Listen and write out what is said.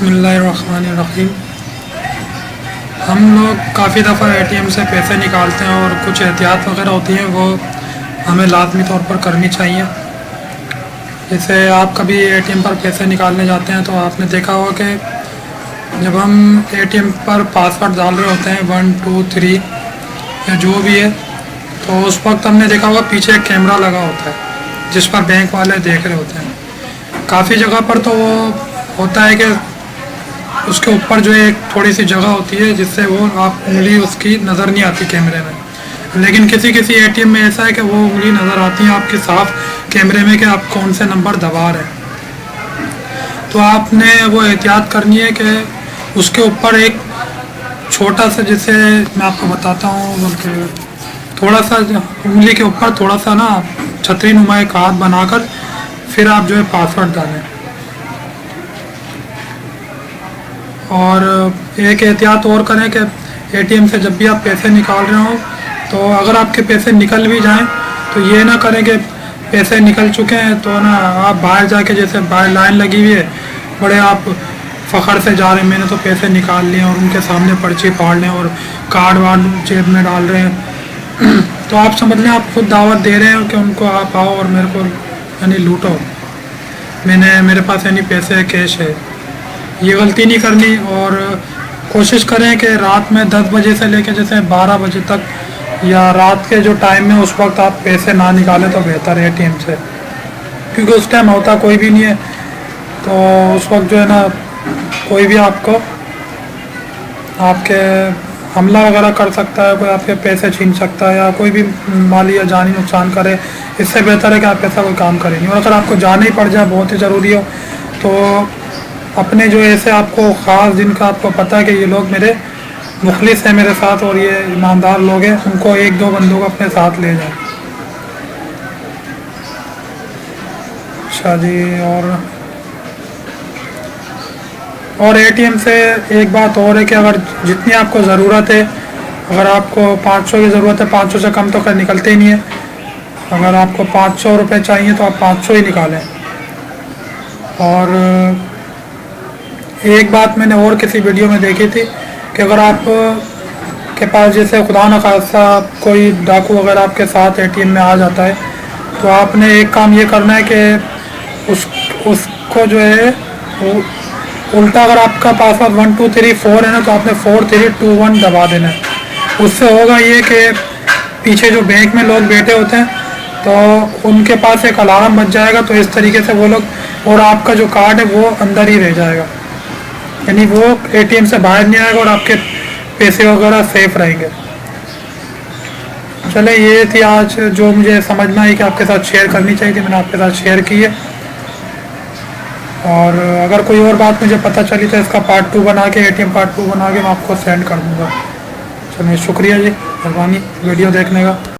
بسم اللہ الرحمن الرحیم۔ ہم لوگ کافی دفعہ اے ٹی ایم سے پیسے نکالتے ہیں اور کچھ احتیاط وغیرہ ہوتی ہیں وہ ہمیں لازمی طور پر کرنی چاہیے۔ جیسے آپ کبھی اے ٹی ایم پر پیسے نکالنے جاتے ہیں تو آپ نے دیکھا ہوگا کہ جب ہم اے ٹی ایم پر پاسورڈ ڈال رہے ہوتے ہیں 1 2 3 یا جو بھی ہے، تو اس وقت ہم نے دیکھا ہوگا پیچھے ایک کیمرہ لگا ہوتا ہے جس پر بینک والے دیکھ رہے ہوتے ہیں۔ کافی جگہ پر تو وہ ہوتا ہے کہ اس کے اوپر جو ہے ایک تھوڑی سی جگہ ہوتی ہے جس سے وہ آپ انگلی اس کی نظر نہیں آتی کیمرے میں، لیکن کسی اے ٹی ایم میں ایسا ہے کہ وہ انگلی نظر آتی ہے آپ کی صاف کیمرے میں کہ آپ کون سے نمبر دبا رہے ہیں۔ تو آپ نے وہ احتیاط کرنی ہے کہ اس کے اوپر ایک چھوٹا سا، جیسے میں آپ کو بتاتا ہوں، بلکہ تھوڑا سا انگلی کے اوپر تھوڑا سا نا چھتری نما ایک ہاتھ بنا کر پھر آپ جو ہے پاسورڈ ڈالیں۔ اور ایک احتیاط اور کریں کہ اے ٹی ایم سے جب بھی آپ پیسے نکال رہے ہوں تو اگر آپ کے پیسے نکل بھی جائیں تو یہ نہ کریں کہ پیسے نکل چکے ہیں تو نا آپ باہر جا کے، جیسے باہر لائن لگی ہوئی ہے، بڑے آپ فخر سے جا رہے ہیں میں نے تو پیسے نکال لیے، اور ان کے سامنے پرچی پھاڑ لیں اور کارڈ وارڈ جیب میں ڈال رہے ہیں، تو آپ سمجھ لیں آپ خود دعوت دے رہے ہیں کہ ان کو آپ آؤ اور میرے کو یعنی لوٹو، میرے پاس یعنی پیسے کیش ہے۔ یہ غلطی نہیں کرنی، اور کوشش کریں کہ رات میں 10 بجے سے لے کے جیسے 12 بجے تک یا رات کے جو ٹائم میں اس وقت آپ پیسے نہ نکالیں تو بہتر ہے اے ٹی ایم سے، کیونکہ اس ٹائم ہوتا کوئی بھی نہیں ہے، تو اس وقت جو ہے نا کوئی بھی آپ کو آپ کے حملہ وغیرہ کر سکتا ہے، کوئی آپ کے پیسے چھین سکتا ہے یا کوئی بھی مالی یا جانی نقصان کرے۔ اس سے بہتر ہے کہ آپ ایسا کوئی کام کریں نہیں، اور اگر آپ کو جانا ہی پڑ جائے بہت ہی ضروری ہو تو اپنے جو ایسے آپ کو خاص، جن کا آپ کو پتہ ہے کہ یہ لوگ میرے مخلص ہیں میرے ساتھ اور یہ ایماندار لوگ ہیں، ان کو 1 2 بندوں کو اپنے ساتھ لے جائیں۔ اچھا جی، اور اے ٹی ایم سے ایک بات اور ہے کہ اگر جتنی آپ کو ضرورت ہے، اگر آپ کو 500 کی ضرورت ہے، 500 سے کم تو خیر نکلتے ہی نہیں ہے، اگر آپ کو 500 روپے چاہیے تو آپ 500 ہی نکالیں۔ اور ایک بات میں نے اور کسی ویڈیو میں دیکھی تھی کہ اگر آپ کے پاس جیسے خدا نخواستہ کوئی ڈاکو وغیرہ آپ کے ساتھ اے ٹی ایم میں آ جاتا ہے تو آپ نے ایک کام یہ کرنا ہے کہ اس کو جو ہے الٹا، اگر آپ کا پاسورڈ 1 2 3 4 ہے نا تو آپ نے 4 3 2 1 دبا دینا ہے۔ اس سے ہوگا یہ کہ پیچھے جو بینک میں لوگ بیٹھے ہوتے ہیں تو ان کے پاس ایک الارم بج جائے گا، تو اس طریقے سے وہ لوگ، اور آپ کا جو کارڈ ہے وہ اندر ہی رہ جائے گا، یعنی وہ اے ٹی ایم سے باہر نہیں آئے گا اور آپ کے پیسے وغیرہ سیف رہیں گے۔ چلے، یہ تھی آج جو مجھے سمجھ میں آئی کہ آپ کے ساتھ شیئر کرنی چاہیے تھی، میں نے آپ کے ساتھ شیئر کی ہے، اور اگر کوئی اور بات مجھے پتہ چلی تو اس کا پارٹ 2 بنا کے، اے ٹی ایم پارٹ 2 بنا کے میں آپ کو سینڈ کر دوں گا۔ چلیے، شکریہ جی، مہربانی ویڈیو دیکھنے کا۔